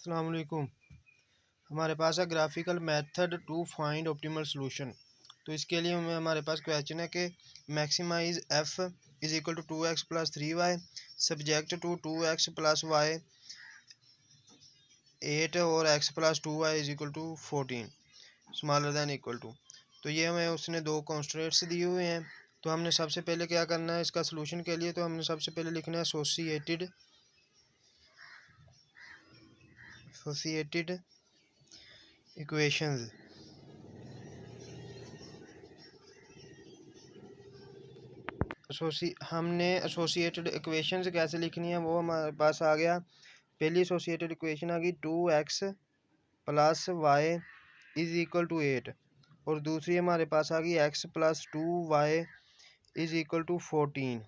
अस्सलाम वालेकुम। हमारे पास है graphical method to find optimal solution. तो इसके लिए हमारे पास क्वेश्चन है कि maximize F is equal to 2x plus 3y subject to 2x plus y 8 और x plus 2y is equal to 14 smaller than equal to. तो ये हमें उसने दो कॉन्स्टेंट्स दिए हुए हैं। तो हमने सबसे पहले क्या करना है इसका सलूशन के लिए, तो हमने सबसे पहले लिखना है एसोसिएटेड इक्वेशंस। हमने एसोसिएटेड इक्वेशंस कैसे लिखनी है वो हमारे पास आ गया। पहली एसोसिएटेड इक्वेशन आ गई 2x plus y is equal to 8 और दूसरी हमारे पास आ गई x plus 2y is equal to 14।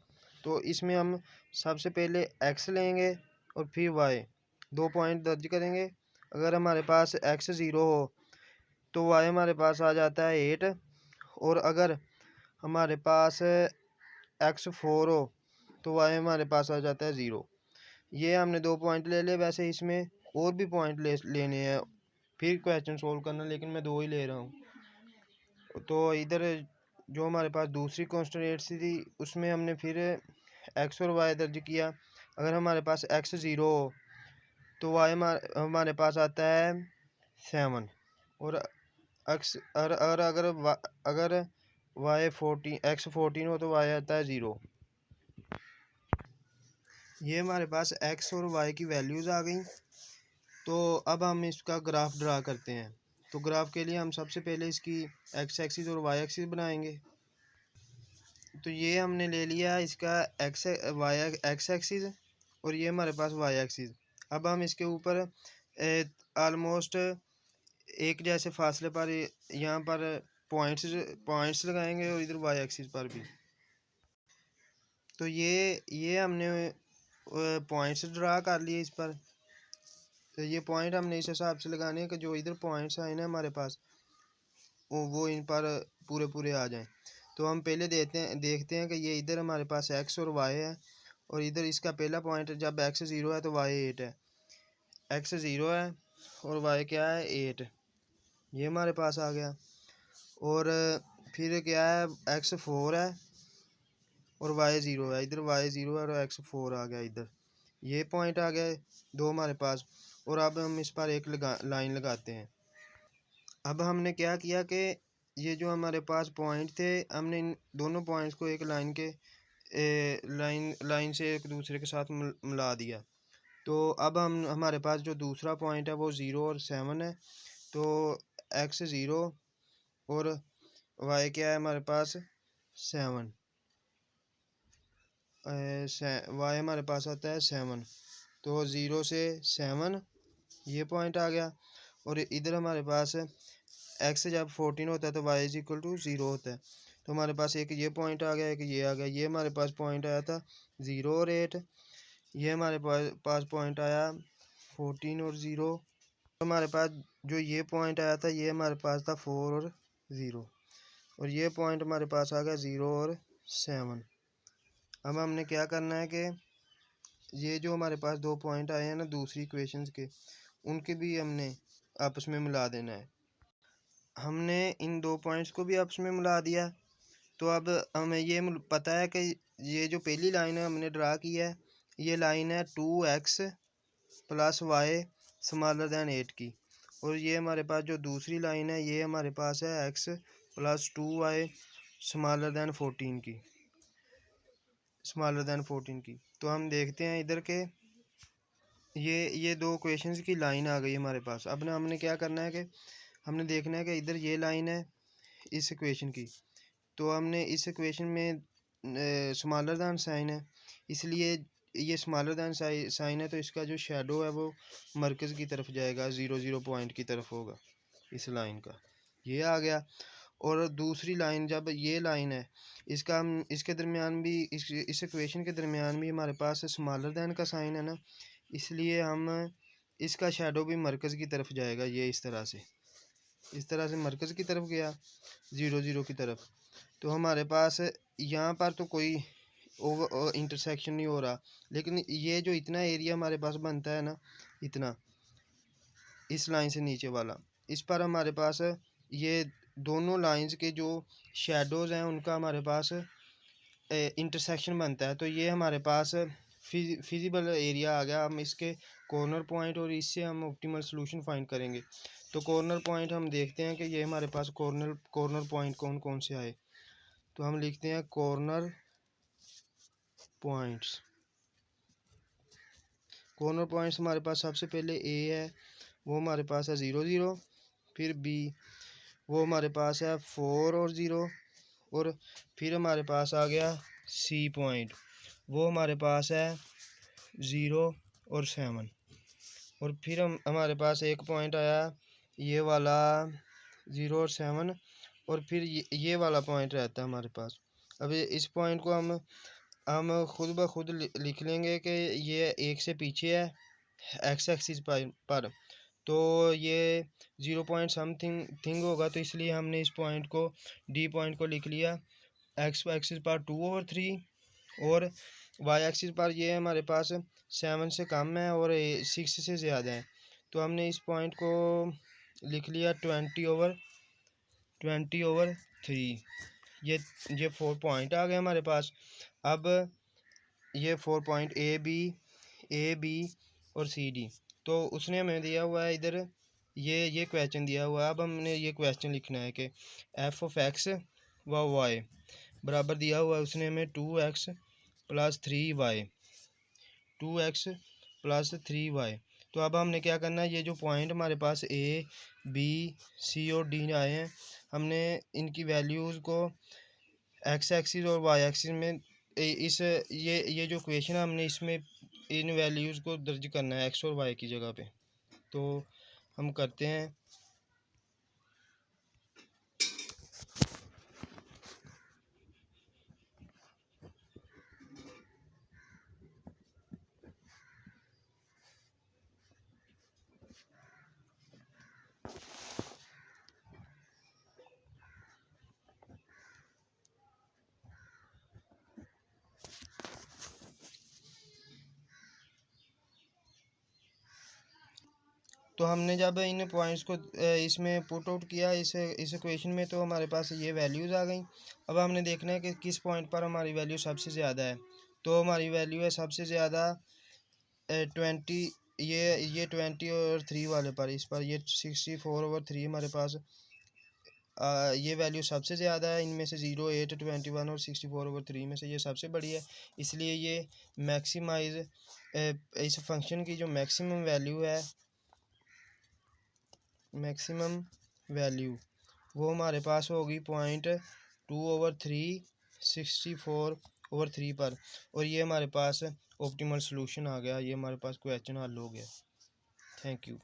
तो इसमें हम सबसे पहले x लेंगे और फिर y, दो पॉइंट दर्ज करेंगे। अगर हमारे पास x 0 हो तो y हमारे पास आ जाता है 8 और अगर हमारे पास x 4 हो तो y हमारे पास आ जाता है 0। ये हमने दो पॉइंट ले लिए। वैसे इसमें और भी पॉइंट लेने हैं फिर क्वेश्चन सोल्व करना, लेकिन मैं दो ही ले रहा हूँ। तो इधर जो हमारे पास दूसरी कॉन्स्टेंट थी उसमें हमने फिर x और y दर्ज किया। अगर हमारे पास x 0 हो तो y हमारे पास आता है 7 और x अगर y 14 x 14 हो तो y आता है 0। ये हमारे पास x और y की वैल्यूज़ आ गई। तो अब हम इसका ग्राफ ड्रा करते हैं। तो ग्राफ के लिए हम सबसे पहले इसकी x एक्सिस और y एक्सिस बनाएंगे। तो ये हमने ले लिया इसका x एक्सिस और ये हमारे पास y एक्सिस। अब हम इसके ऊपर ऑलमोस्ट एक जैसे फासले पर यहाँ पर पॉइंट्स लगाएंगे और इधर y एक्सिस पर भी। तो ये हमने पॉइंट्स ड्रा कर लिए इस पर। तो ये पॉइंट हमने इस हिसाब से लगाने हैं कि जो इधर पॉइंट्स आए ना हमारे पास वो इन पर पूरे पूरे आ जाएं। तो हम पहले देखते हैं कि ये इधर हमारे पास x और y है और इधर इसका पहला पॉइंट जब x 0 है तो y 8 है। x 0 है और y क्या है 8, ये हमारे पास आ गया। और फिर क्या है x 4 है और y 0 है। इधर y 0 है और x 4 आ गया। इधर ये पॉइंट आ गया दो हमारे पास। और अब हम इस पर एक लाइन लगाते हैं। अब हमने क्या किया कि ये जो हमारे पास पॉइंट थे हमने इन दोनों पॉइंट्स को एक लाइन के लाइन से एक दूसरे के साथ मिला दिया। तो अब हमारे पास जो दूसरा पॉइंट है वो 0 और 7 है। तो x 0 और y क्या है हमारे पास 7, y हमारे पास आता है 7। तो 0 से 7 ये पॉइंट आ गया। और इधर हमारे पास x जब 14 होता है तो y इज इक्वल टू 0 होता है। तो हमारे पास एक ये पॉइंट आ गया, एक ये आ गया। ये हमारे पास पॉइंट आया था 0 और 8। ये हमारे पास पॉइंट आया 14 और 0। हमारे पास जो ये पॉइंट आया था ये हमारे पास था 4 और 0 और ये पॉइंट हमारे पास आ गया 0 और 7। अब हमने क्या करना है कि ये जो हमारे पास दो पॉइंट आए हैं ना दूसरी इक्वेशंस के, उनके भी हमने आपस में मिला देना है। हमने इन दो पॉइंट्स को भी आपस में मिला दिया। तो अब हमें ये पता है कि ये जो पहली लाइन है हमने ड्रा की है ये लाइन है 2x plus Y smaller than 8 की। और ये हमारे पास जो दूसरी लाइन है ये हमारे पास है x plus 2y smaller than 14 की। तो हम देखते हैं इधर के ये दो इक्वेशंस की लाइन आ गई हमारे पास। अब ना हमने क्या करना है कि हमने देखना है कि इधर ये लाइन है इस इक्वेशन की। तो हमने इस इक्वेशन में स्मॉलर दैन साइन है, इसलिए ये स्मॉलर दैन साइन है तो इसका जो शेडो है वो मरकज़ की तरफ जाएगा, 0 0 पॉइंट की तरफ होगा इस लाइन का। ये आ गया। और दूसरी लाइन जब ये लाइन है इसका हम इसके दरमियान भी इस इक्वेशन के दरमियान भी हमारे पास स्मॉलर दैन का साइन है ना, इसलिए हम इसका शेडो भी मरकज़ की तरफ जाएगा। ये इस तरह से मरकज़ की तरफ गया 0 0 की तरफ। तो हमारे पास यहाँ पर तो कोई इंटरसेक्शन नहीं हो रहा, लेकिन ये जो इतना एरिया हमारे पास बनता है ना इतना, इस लाइन से नीचे वाला, इस पर हमारे पास ये दोनों लाइंस के जो शेडोज़ हैं उनका हमारे पास इंटरसेक्शन बनता है। तो ये हमारे पास फिजिबल एरिया आ गया। हम इसके कॉर्नर पॉइंट और इससे हम ऑप्टिमल सोल्यूशन फाइंड करेंगे। तो कॉर्नर पॉइंट हम देखते हैं कि ये हमारे पास कॉर्नर पॉइंट कौन कौन से आए। तो हम लिखते हैं कॉर्नर पॉइंट्स। कॉर्नर पॉइंट्स हमारे पास सबसे पहले ए है, वो हमारे पास है 0 0। फिर बी, वो हमारे पास है 4 और 0। और फिर हमारे पास आ गया सी पॉइंट, वो हमारे पास है 0 और 7। और फिर हमारे पास एक पॉइंट आया ये वाला 0 और 7। और फिर ये वाला पॉइंट रहता है हमारे पास। अब इस पॉइंट को हम खुद ब खुद लिख लेंगे कि ये एक से पीछे है एक्स एक्सिस पर। तो ये 0 पॉइंट समथिंग थिंग होगा, तो इसलिए हमने इस पॉइंट को डी पॉइंट को लिख लिया एक्स एक्सिस पर 2/3 और वाई एक्सिस पर ये हमारे पास 7 से कम है और 6 से ज़्यादा है। तो हमने इस पॉइंट को लिख लिया 20/3। ये 4 पॉइंट आ गए हमारे पास। अब ये 4 पॉइंट ए बी और सी डी, तो उसने हमें दिया हुआ है इधर ये क्वेश्चन दिया हुआ है। अब हमने ये क्वेश्चन लिखना है कि एफ ऑफ एक्स व वाई बराबर दिया हुआ है उसने हमें 2x + 3y 2x + 3y। तो अब हमने क्या करना है, ये जो पॉइंट हमारे पास ए बी सी और डी आए हैं, हमने इनकी वैल्यूज़ को एक्स एक्सिस और वाई एक्सिस में इस ये जो क्वेश्चन है हमने इसमें इन वैल्यूज़ को दर्ज करना है एक्स और वाई की जगह पे। तो हम करते हैं। तो हमने जब इन पॉइंट्स को इसमें पुट आउट किया इस इक्वेशन में, तो हमारे पास ये वैल्यूज़ आ गई। अब हमने देखना है कि किस पॉइंट पर हमारी वैल्यू सबसे ज़्यादा है। तो हमारी वैल्यू है सबसे ज़्यादा 20, ये 20 और 3 वाले पर, इस पर ये 64/3 हमारे पास ये वैल्यू सबसे ज़्यादा है। इनमें से 0 8 21 और 64/3 में से ये सबसे बड़ी है, इसलिए ये मैक्सिमाइज इस फंक्शन की जो मैक्सिमम वैल्यू वो हमारे पास होगी 0.2/3 64/3 पर। और ये हमारे पास ऑप्टिमल सोल्यूशन आ गया, ये हमारे पास क्वेश्चन हल हो गया। Thank you.